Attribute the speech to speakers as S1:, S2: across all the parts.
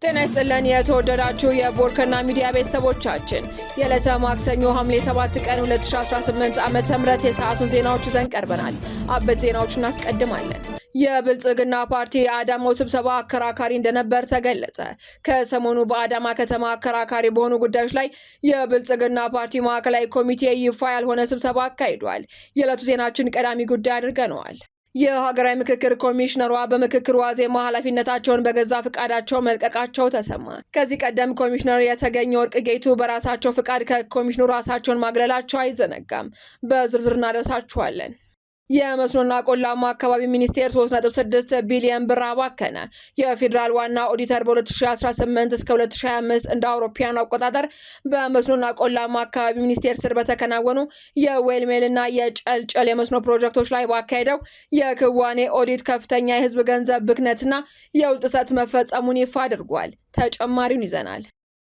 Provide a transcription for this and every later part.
S1: ጤና ይስጥልን የተወደዳችሁ የቦርከና ሚዲያ ቤተሰቦቻችን የዕለተ ማክሰኞ ሐምሌ 7 ቀን 2018 ዓ.ም የሰዓቱን ዜናዎች ይዘን ቀርበናል። አበይት ዜናዎችን እናስቀድማለን። የብልጽግና ፓርቲ የአዳማው ስብሰባ አከራካሪ እንደነበር ተገለጸ። ከሰሞኑ በአዳማ ከተማ አከራካሪ በሆኑ ጉዳዮች ላይ የብልጽግና ፓርቲ ማዕከላዊ ኮሚቴ ይፋ ያልሆነ ስብሰባ አካሂዷል። የዕለቱ ዜናችን ቀዳሚ ጉዳይ አድርገነዋል። የሀገራዊ ምክክር ኮሚሽነሯ በምክክሩ ዋዜማ ኃላፊነታቸውን በገዛ ፍቃዳቸው መልቀቃቸው ተሰማ። ከዚህ ቀደም ኮሚሽነር የተገኘ ወርቅ ጌቱ በራሳቸው ፍቃድ ከኮሚሽኑ ራሳቸውን ማግለላቸው አይዘነጋም። በዝርዝር እናደርሳችኋለን። የመስኖና ቆላማ አካባቢ ሚኒስቴር 3.6 ቢሊዮን ብር አባከነ። የፌዴራል ዋና ኦዲተር በ2018 እስከ 2025 እንደ አውሮፓውያን አቆጣጠር በመስኖና ቆላማ አካባቢ ሚኒስቴር ስር በተከናወኑ የዌልሜልና የጨልጨል የመስኖ ፕሮጀክቶች ላይ ባካሄደው የክዋኔ ኦዲት ከፍተኛ የህዝብ ገንዘብ ብክነትና የውል ጥሰት መፈጸሙን ይፋ አድርጓል። ተጨማሪውን ይዘናል።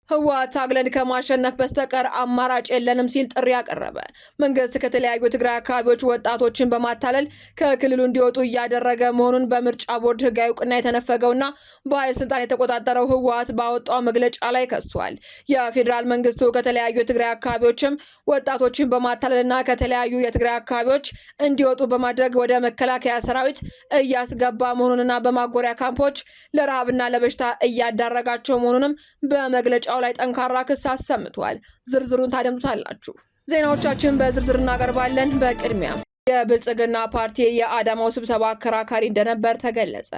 S1: ህወሓት ታግለን ከማሸነፍ በስተቀር አማራጭ የለንም ሲል ጥሪ አቀረበ። መንግስት ከተለያዩ ትግራይ አካባቢዎች ወጣቶችን በማታለል ከክልሉ እንዲወጡ እያደረገ መሆኑን በምርጫ ቦርድ ህጋዊ እውቅና የተነፈገውና በኃይል ስልጣን የተቆጣጠረው ህወሓት ባወጣው መግለጫ ላይ ከሷል። የፌዴራል መንግስቱ ከተለያዩ የትግራይ አካባቢዎችም ወጣቶችን በማታለልና ከተለያዩ የትግራይ አካባቢዎች እንዲወጡ በማድረግ ወደ መከላከያ ሰራዊት እያስገባ መሆኑንና በማጎሪያ ካምፖች ለረሃብና ለበሽታ እያዳረጋቸው መሆኑንም በመግለጫ ላይ ጠንካራ ክስ አሰምቷል። ዝርዝሩን ታደምጡታላችሁ። ዜናዎቻችን በዝርዝር እናቀርባለን። በቅድሚያ የብልጽግና ፓርቲ የአዳማው ስብሰባ አከራካሪ እንደነበር ተገለጸ።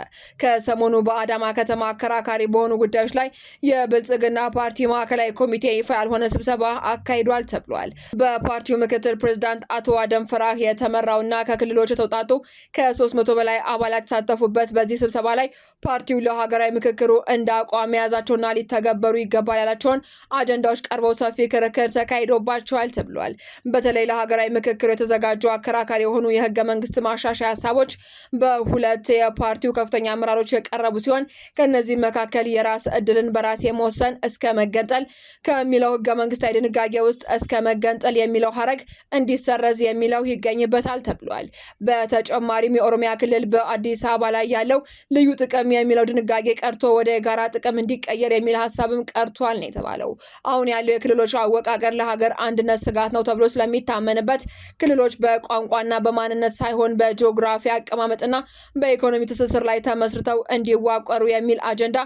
S1: ከሰሞኑ በአዳማ ከተማ አከራካሪ በሆኑ ጉዳዮች ላይ የብልጽግና ፓርቲ ማዕከላዊ ኮሚቴ ይፋ ያልሆነ ስብሰባ አካሂዷል ተብሏል። በፓርቲው ምክትል ፕሬዝዳንት አቶ አደም ፍራህ የተመራውና ከክልሎች የተውጣጡ ከ300 በላይ አባላት የተሳተፉበት በዚህ ስብሰባ ላይ ፓርቲው ለሀገራዊ ምክክሩ እንደ አቋም መያዛቸውና ሊተገበሩ ይገባል ያላቸውን አጀንዳዎች ቀርበው ሰፊ ክርክር ተካሂዶባቸዋል ተብሏል። በተለይ ለሀገራዊ ምክክሩ የተዘጋጁ አከራካሪ የሆኑ የህገ መንግስት ማሻሻያ ሀሳቦች በሁለት የፓርቲው ከፍተኛ አመራሮች የቀረቡ ሲሆን ከነዚህ መካከል የራስ እድልን በራስ የመወሰን እስከ መገንጠል ከሚለው ህገ መንግስታዊ ድንጋጌ ውስጥ እስከ መገንጠል የሚለው ሀረግ እንዲሰረዝ የሚለው ይገኝበታል ተብሏል። በተጨማሪም የኦሮሚያ ክልል በአዲስ አበባ ላይ ያለው ልዩ ጥቅም የሚለው ድንጋጌ ቀርቶ ወደ የጋራ ጥቅም እንዲቀየር የሚል ሀሳብም ቀርቷል ነው የተባለው። አሁን ያለው የክልሎች አወቃቀር ለሀገር አንድነት ስጋት ነው ተብሎ ስለሚታመንበት ክልሎች በቋንቋ እና በማንነት ሳይሆን በጂኦግራፊ አቀማመጥና በኢኮኖሚ ትስስር ላይ ተመስርተው እንዲዋቀሩ የሚል አጀንዳ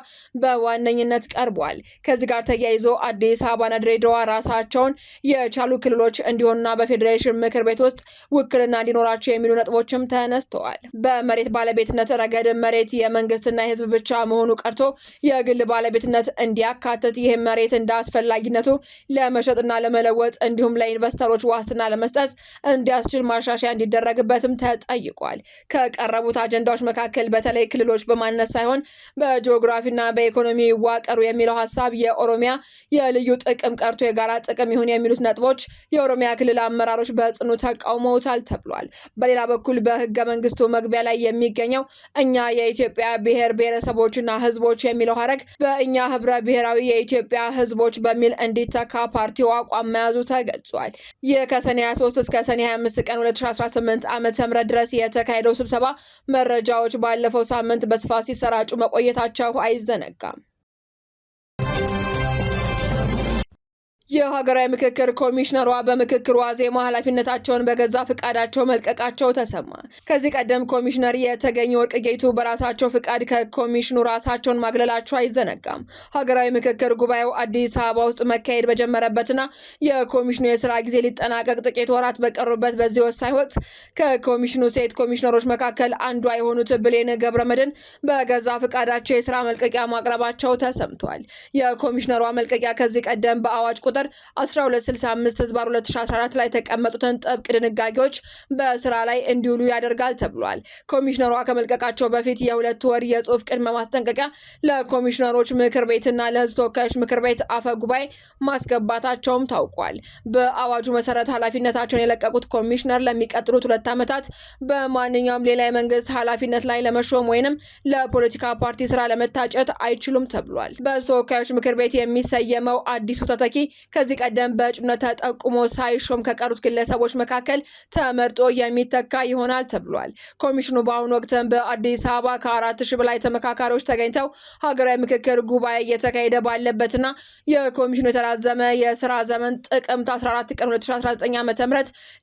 S1: በዋነኝነት ቀርቧል። ከዚህ ጋር ተያይዞ አዲስ አበባና ድሬዳዋ ራሳቸውን የቻሉ ክልሎች እንዲሆኑና በፌዴሬሽን ምክር ቤት ውስጥ ውክልና እንዲኖራቸው የሚሉ ነጥቦችም ተነስተዋል። በመሬት ባለቤትነት ረገድ መሬት የመንግስትና የህዝብ ብቻ መሆኑ ቀርቶ የግል ባለቤትነት እንዲያካትት ይህም መሬት እንደ አስፈላጊነቱ ለመሸጥና ለመለወጥ እንዲሁም ለኢንቨስተሮች ዋስትና ለመስጠት እንዲያስችል ማሻሻያ እንዲደረግበትም ተጠይቋል። ከቀረቡት አጀንዳዎች መካከል በተለይ ክልሎች በማንነት ሳይሆን በጂኦግራፊና በኢኮኖሚ ይዋቀሩ የሚለው ሀሳብ የኦሮሚያ የልዩ ጥቅም ቀርቶ የጋራ ጥቅም ይሁን የሚሉት ነጥቦች የኦሮሚያ ክልል አመራሮች በጽኑ ተቃውመውታል ተብሏል። በሌላ በኩል በህገ መንግስቱ መግቢያ ላይ የሚገኘው እኛ የኢትዮጵያ ብሔር ብሔረሰቦችና ህዝቦች የሚለው ሀረግ በእኛ ህብረ ብሔራዊ የኢትዮጵያ ህዝቦች በሚል እንዲተካ ፓርቲው አቋም መያዙ ተገልጿል። ይህ ከሰኔ 23 እስከ ሰኔ 25 ቀን 2018 ዓመተ ምህረት ድረስ የተካሄደው ስብሰባ መረጃዎች ባለፈው ሳምንት በስፋት ሲሰራጩ መቆየታቸው አይዘነጋም። የሀገራዊ ምክክር ኮሚሽነሯ በምክክሩ ዋዜማ ኃላፊነታቸውን በገዛ ፍቃዳቸው መልቀቃቸው ተሰማ። ከዚህ ቀደም ኮሚሽነር የተገኘ ወርቅ ጌቱ በራሳቸው ፍቃድ ከኮሚሽኑ ራሳቸውን ማግለላቸው አይዘነጋም። ሀገራዊ ምክክር ጉባኤው አዲስ አበባ ውስጥ መካሄድ በጀመረበትና የኮሚሽኑ የስራ ጊዜ ሊጠናቀቅ ጥቂት ወራት በቀሩበት በዚህ ወሳኝ ወቅት ከኮሚሽኑ ሴት ኮሚሽነሮች መካከል አንዷ የሆኑት ብሌን ገብረመድህን በገዛ ፍቃዳቸው የስራ መልቀቂያ ማቅረባቸው ተሰምቷል። የኮሚሽነሯ መልቀቂያ ከዚህ ቀደም በአዋጅ ቁጥር 1265/2014 ላይ የተቀመጡትን ጥብቅ ድንጋጌዎች በስራ ላይ እንዲውሉ ያደርጋል ተብሏል። ኮሚሽነሯ ከመልቀቃቸው በፊት የ2 ወር የጽሁፍ ቅድመ ማስጠንቀቂያ ለኮሚሽነሮች ምክር ቤትና ለህዝብ ተወካዮች ምክር ቤት አፈ ጉባኤ ማስገባታቸውም ታውቋል። በአዋጁ መሰረት ኃላፊነታቸውን የለቀቁት ኮሚሽነር ለሚቀጥሉት 2 ዓመታት በማንኛውም ሌላ የመንግስት ኃላፊነት ላይ ለመሾም ወይንም ለፖለቲካ ፓርቲ ስራ ለመታጨት አይችሉም ተብሏል። በተወካዮች ምክር ቤት የሚሰየመው አዲሱ ተተኪ ከዚህ ቀደም በእጩነት ተጠቁሞ ሳይሾም ከቀሩት ግለሰቦች መካከል ተመርጦ የሚተካ ይሆናል ተብሏል። ኮሚሽኑ በአሁኑ ወቅትም በአዲስ አበባ ከ4000 በላይ ተመካካሪዎች ተገኝተው ሀገራዊ ምክክር ጉባኤ እየተካሄደ ባለበትና የኮሚሽኑ የተራዘመ የስራ ዘመን ጥቅምት 14 ቀን 2019 ዓ.ም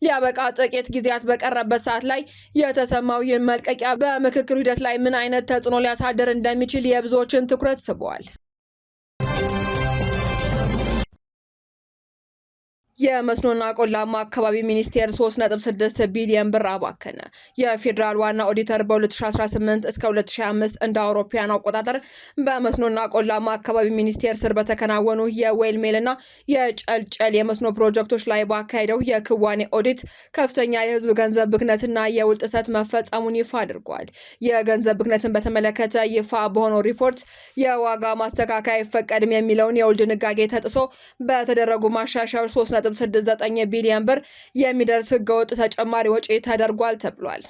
S1: ሊያበቃ ጥቂት ጊዜያት በቀረበት ሰዓት ላይ የተሰማው ይህ መልቀቂያ በምክክሩ ሂደት ላይ ምን አይነት ተጽዕኖ ሊያሳድር እንደሚችል የብዙዎችን ትኩረት ስቧል። የመስኖና ቆላማ አካባቢ ሚኒስቴር 3.6 ቢሊዮን ብር አባከነ። የፌዴራል ዋና ኦዲተር በ2018 እስከ 2025 እንደ አውሮፓውያን አቆጣጠር በመስኖና ቆላማ አካባቢ ሚኒስቴር ስር በተከናወኑ የዌል ሜልና የጨልጨል የመስኖ ፕሮጀክቶች ላይ ባካሄደው የክዋኔ ኦዲት ከፍተኛ የህዝብ ገንዘብ ብክነትና የውል ጥሰት መፈጸሙን ይፋ አድርጓል። የገንዘብ ብክነትን በተመለከተ ይፋ በሆነው ሪፖርት የዋጋ ማስተካከያ አይፈቀድም የሚለውን የውል ድንጋጌ ተጥሶ በተደረጉ ማሻሻያዎች 3.69 ቢሊዮን ብር የሚደርስ ህገወጥ ተጨማሪ ወጪ ተደርጓል ተብሏል።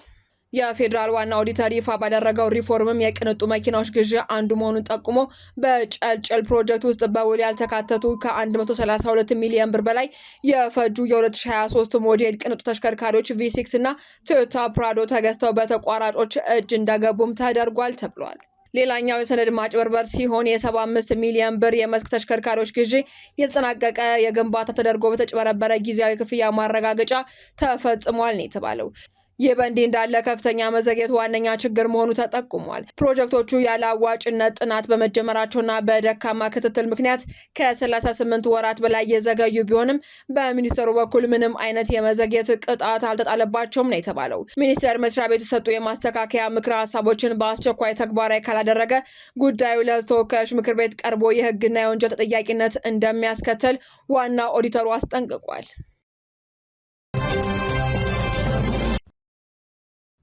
S1: የፌዴራል ዋና ኦዲተር ይፋ ባደረገው ሪፎርምም የቅንጡ መኪናዎች ግዢ አንዱ መሆኑን ጠቁሞ በጨልጨል ፕሮጀክት ውስጥ በውል ያልተካተቱ ከ132 ሚሊዮን ብር በላይ የፈጁ የ2023 ሞዴል ቅንጡ ተሽከርካሪዎች V6 እና ቶዮታ ፕራዶ ተገዝተው በተቋራጮች እጅ እንደገቡም ተደርጓል ተብሏል። ሌላኛው የሰነድ ማጭበርበር ሲሆን የ75 ሚሊዮን ብር የመስክ ተሽከርካሪዎች ግዢ የተጠናቀቀ የግንባታ ተደርጎ በተጭበረበረ ጊዜያዊ ክፍያ ማረጋገጫ ተፈጽሟል ነው የተባለው። ይህ በእንዲህ እንዳለ ከፍተኛ መዘግየት ዋነኛ ችግር መሆኑ ተጠቁሟል። ፕሮጀክቶቹ ያለ አዋጭነት ጥናት በመጀመራቸውና በደካማ ክትትል ምክንያት ከ38 ወራት በላይ የዘገዩ ቢሆንም በሚኒስቴሩ በኩል ምንም አይነት የመዘግየት ቅጣት አልተጣለባቸውም ነው የተባለው። ሚኒስቴር መስሪያ ቤቱ የሰጡ የማስተካከያ ምክረ ሀሳቦችን በአስቸኳይ ተግባራዊ ካላደረገ ጉዳዩ ለሕዝብ ተወካዮች ምክር ቤት ቀርቦ የህግና የወንጀል ተጠያቂነት እንደሚያስከትል ዋና ኦዲተሩ አስጠንቅቋል።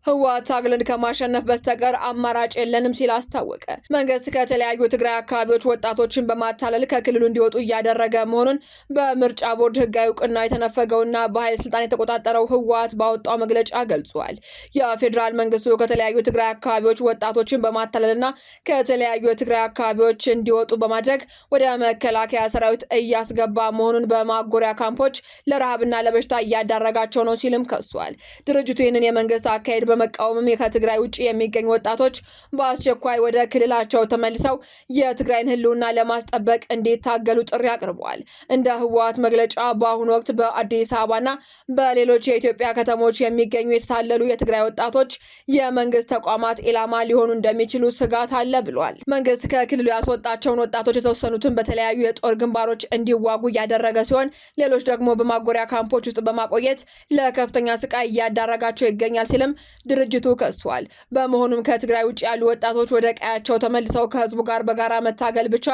S1: ህወሓት ታግለን ከማሸነፍ በስተቀር አማራጭ የለንም ሲል አስታወቀ። መንግስት ከተለያዩ ትግራይ አካባቢዎች ወጣቶችን በማታለል ከክልሉ እንዲወጡ እያደረገ መሆኑን በምርጫ ቦርድ ህጋዊ እውቅና የተነፈገውና በኃይል ስልጣን የተቆጣጠረው ህወሓት ባወጣው መግለጫ ገልጿል። የፌዴራል መንግስቱ ከተለያዩ ትግራይ አካባቢዎች ወጣቶችን በማታለልና ከተለያዩ የትግራይ አካባቢዎች እንዲወጡ በማድረግ ወደ መከላከያ ሰራዊት እያስገባ መሆኑን በማጎሪያ ካምፖች ለረሃብና ለበሽታ እያዳረጋቸው ነው ሲልም ከሷል። ድርጅቱ ይህንን የመንግስት አካሄድ በመቃወምም ከትግራይ ውጭ የሚገኙ ወጣቶች በአስቸኳይ ወደ ክልላቸው ተመልሰው የትግራይን ህልውና ለማስጠበቅ እንዲታገሉ ጥሪ አቅርበዋል። እንደ ህወሓት መግለጫ በአሁኑ ወቅት በአዲስ አበባና በሌሎች የኢትዮጵያ ከተሞች የሚገኙ የተታለሉ የትግራይ ወጣቶች የመንግስት ተቋማት ኢላማ ሊሆኑ እንደሚችሉ ስጋት አለ ብሏል። መንግስት ከክልሉ ያስወጣቸውን ወጣቶች የተወሰኑትን በተለያዩ የጦር ግንባሮች እንዲዋጉ እያደረገ ሲሆን፣ ሌሎች ደግሞ በማጎሪያ ካምፖች ውስጥ በማቆየት ለከፍተኛ ስቃይ እያዳረጋቸው ይገኛል ሲልም ድርጅቱ ከሷል። በመሆኑም ከትግራይ ውጭ ያሉ ወጣቶች ወደ ቀያቸው ተመልሰው ከህዝቡ ጋር በጋራ መታገል ብቻ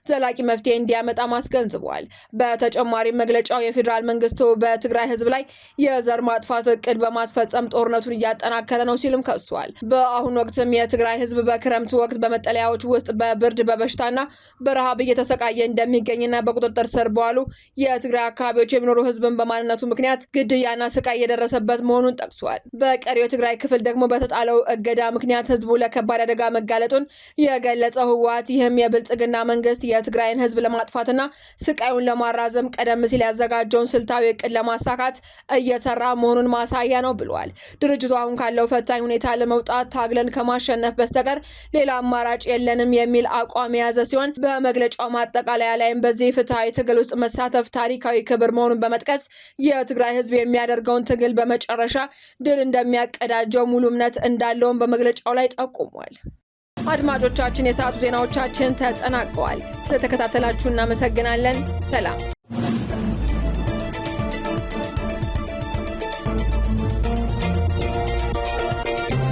S1: ዘላቂ መፍትሄ እንዲያመጣ ማስገንዝበዋል። በተጨማሪም መግለጫው የፌዴራል መንግስቱ በትግራይ ህዝብ ላይ የዘር ማጥፋት እቅድ በማስፈጸም ጦርነቱን እያጠናከረ ነው ሲልም ከሷል። በአሁኑ ወቅትም የትግራይ ህዝብ በክረምት ወቅት በመጠለያዎች ውስጥ በብርድ በበሽታና በረሃብ እየተሰቃየ እንደሚገኝና በቁጥጥር ስር በዋሉ የትግራይ አካባቢዎች የሚኖሩ ህዝብን በማንነቱ ምክንያት ግድያና ስቃይ እየደረሰበት መሆኑን ጠቅሷል። በቀሪው የትግራይ ክፍል ደግሞ በተጣለው እገዳ ምክንያት ህዝቡ ለከባድ አደጋ መጋለጡን የገለጸው ህወሓት ይህም የብልጽግና መንግስት የትግራይን ህዝብ ለማጥፋትና ስቃዩን ለማራዘም ቀደም ሲል ያዘጋጀውን ስልታዊ እቅድ ለማሳካት እየሰራ መሆኑን ማሳያ ነው ብሏል። ድርጅቱ አሁን ካለው ፈታኝ ሁኔታ ለመውጣት ታግለን ከማሸነፍ በስተቀር ሌላ አማራጭ የለንም የሚል አቋም የያዘ ሲሆን በመግለጫው ማጠቃለያ ላይም በዚህ ፍትሃዊ ትግል ውስጥ መሳተፍ ታሪካዊ ክብር መሆኑን በመጥቀስ የትግራይ ህዝብ የሚያደርገውን ትግል በመጨረሻ ድል እንደሚያቀዳጀው ሙሉ እምነት እንዳለውን በመግለጫው ላይ ጠቁሟል። አድማጮቻችን፣ የሰዓቱ ዜናዎቻችን ተጠናቀዋል። ስለተከታተላችሁ እናመሰግናለን። ሰላም።